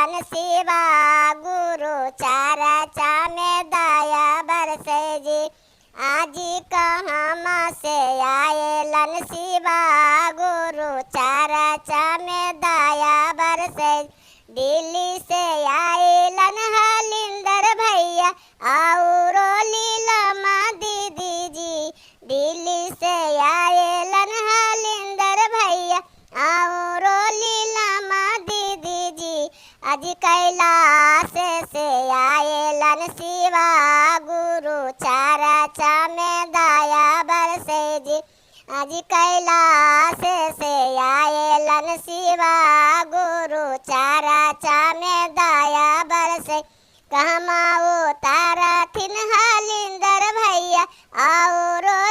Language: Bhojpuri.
आएलन शिवा गुरु चरचा में दया बरसे जी। आजी कहाँ से आएलन शिवा गुरु चरचा में दया बरसे। दिल्ली से आएलन हलिंदर भैया और लीलमा दीदी जी। दिल्ली से आएलन हलिंदर भैया और लीलमा दीदी जी। आज कैलाश से आएलन शिवा गुरु चरचा में दया बरसे जी। आज कैलाश से आएलन शिवा गुरु चरचा में दया बरसे। कहमा उतार